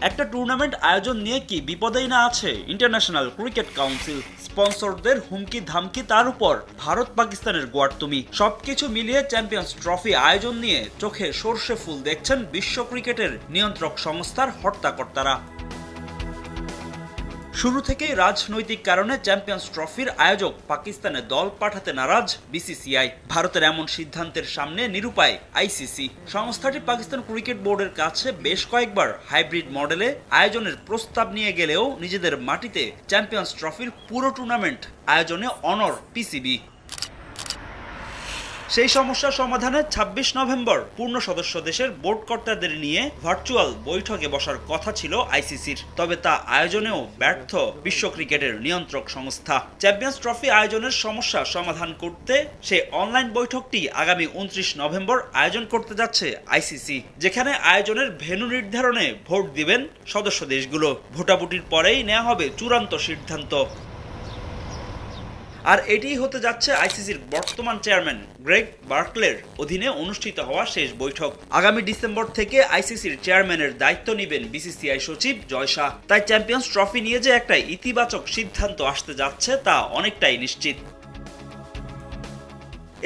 একটা টুর্নামেন্ট আয়োজন নিয়ে কি বিপদেই না আছে ইন্টারন্যাশনাল ক্রিকেট কাউন্সিল। স্পন্সরদের হুমকি ধামকি, তার উপর ভারত পাকিস্তানের গোয়ার্তুমি, সবকিছু মিলিয়ে চ্যাম্পিয়ন্স ট্রফি আয়োজন নিয়ে চোখে সর্ষে ফুল দেখছেন বিশ্ব ক্রিকেটের নিয়ন্ত্রক সংস্থার হর্তাকর্তারা। শুরু থেকেই রাজনৈতিক কারণে চ্যাম্পিয়ন্স ট্রফির আয়োজক পাকিস্তানে দল পাঠাতে নারাজ বিসিসিআই। ভারতের এমন সিদ্ধান্তের সামনে নিরুপায় আইসিসি। সংস্থাটি পাকিস্তান ক্রিকেট বোর্ডের কাছে বেশ কয়েকবার হাইব্রিড মডেলে আয়োজনের প্রস্তাব নিয়ে গেলেও নিজেদের মাটিতে চ্যাম্পিয়ন্স ট্রফির পুরো টুর্নামেন্ট আয়োজনে অনড় পিসিবি। সেই সমস্যা সমাধানে ২৬ নভেম্বর পূর্ণ সদস্য দেশের বোর্ড কর্তাদের নিয়ে ভার্চুয়াল বৈঠকে বসার কথা ছিল আইসিসির, তবে তা আয়োজনেও ব্যর্থ বিশ্ব ক্রিকেটের নিয়ন্ত্রক সংস্থা। চ্যাম্পিয়ন্স ট্রফি আয়োজনের সমস্যা সমাধান করতে সেই অনলাইন বৈঠকটি আগামী ২৯ নভেম্বর আয়োজন করতে যাচ্ছে আইসিসি, যেখানে আয়োজনের ভেন্যু নির্ধারণে ভোট দিবেন সদস্য দেশগুলো। ভোটাভুটির পরেই নেওয়া হবে চূড়ান্ত সিদ্ধান্ত। আর এটিই হতে যাচ্ছে আইসিসির বর্তমান চেয়ারম্যান গ্রেগ বার্কলের অধীনে অনুষ্ঠিত হওয়া শেষ বৈঠক। আগামী ডিসেম্বর থেকে আইসিসির চেয়ারম্যানের দায়িত্ব নেবেন বিসিসিআই সচিব জয় শাহ। তাই চ্যাম্পিয়ন্স ট্রফি নিয়ে যে একটা ইতিবাচক সিদ্ধান্ত আসতে যাচ্ছে তা অনেকটাই নিশ্চিত।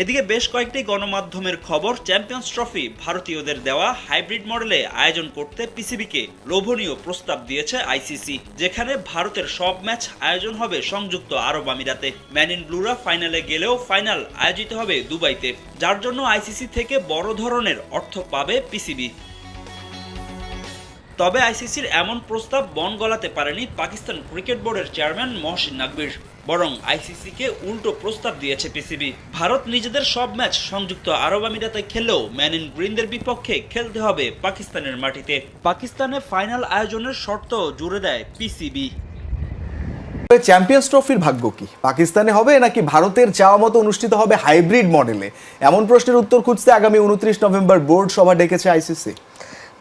এদিকে বেশ কয়েকটি গণমাধ্যমের খবর, চ্যাম্পিয়ন্স ট্রফি ভারতীয়দের দেওয়া হাইব্রিড মডেলে আয়োজন করতে পিসিবিকে লোভনীয় প্রস্তাব দিয়েছে আইসিসি, যেখানে ভারতের সব ম্যাচ আয়োজন হবে সংযুক্ত আরব আমিরাতে। ম্যান ইন ব্লুরা ফাইনালে গেলেও ফাইনাল আয়োজিত হবে দুবাইতে, যার জন্য আইসিসি থেকে বড় ধরনের অর্থ পাবে পিসিবি। তবে আইসিসির এমন প্রস্তাব মন গলাতে পারেনি পাকিস্তান ক্রিকেট বোর্ডের চেয়ারম্যান মহসিন নাকভির, বরং আইসিসিকে উল্টো প্রস্তাব দিয়েছে পিসিবি। ভারত নিজেদের সব ম্যাচ সংযুক্ত আরব আমিরাতে খেললেও ম্যান ইন গ্রিনদের বিপক্ষে খেলতে হবে পাকিস্তানের মাটিতে। পাকিস্তানে ফাইনাল আয়োজনের শর্ত জুড়ে দেয় পিসিবি। চ্যাম্পিয়ন্স ট্রফির ভাগ্য কি পাকিস্তানে হবে নাকি ভারতের চাওয়া মতো অনুষ্ঠিত হবে হাইব্রিড মডেলে? এমন প্রশ্নের উত্তর খুঁজতে আগামী ২৯ নভেম্বর বোর্ড সভা ডেকেছে আইসিসি।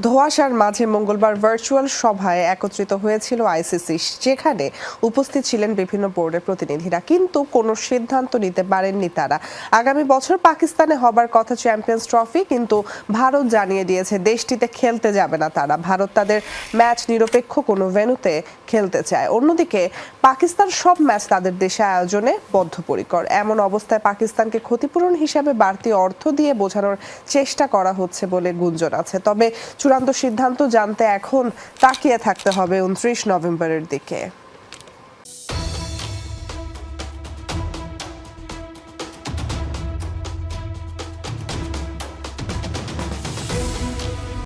ধোঁয়াশার মাঝে মঙ্গলবার ভার্চুয়াল সভায় একত্রিত হয়েছিল আইসিসি, যেখানে উপস্থিত ছিলেন বিভিন্ন বোর্ডের প্রতিনিধিরা, কিন্তু কোনো সিদ্ধান্ত নিতে পারেননি তারা। আগামী বছর পাকিস্তানে হবার কথা চ্যাম্পিয়ন্স ট্রফি, কিন্তু ভারত জানিয়ে দিয়েছে দেশটিতে খেলতে যাবে না তারা। ভারত তাদের ম্যাচ নিরপেক্ষ কোনো ভেন্যুতে খেলতে চায়। অন্যদিকে পাকিস্তান সব ম্যাচ তাদের দেশে আয়োজনে বদ্ধপরিকর। এমন অবস্থায় পাকিস্তানকে ক্ষতিপূরণ হিসাবে বাড়তি অর্থ দিয়ে বোঝানোর চেষ্টা করা হচ্ছে বলে গুঞ্জন আছে। তবে চূড়ান্ত সিদ্ধান্ত জানতে এখন তাকিয়ে থাকতে হবে ২৯ নভেম্বরের দিকে।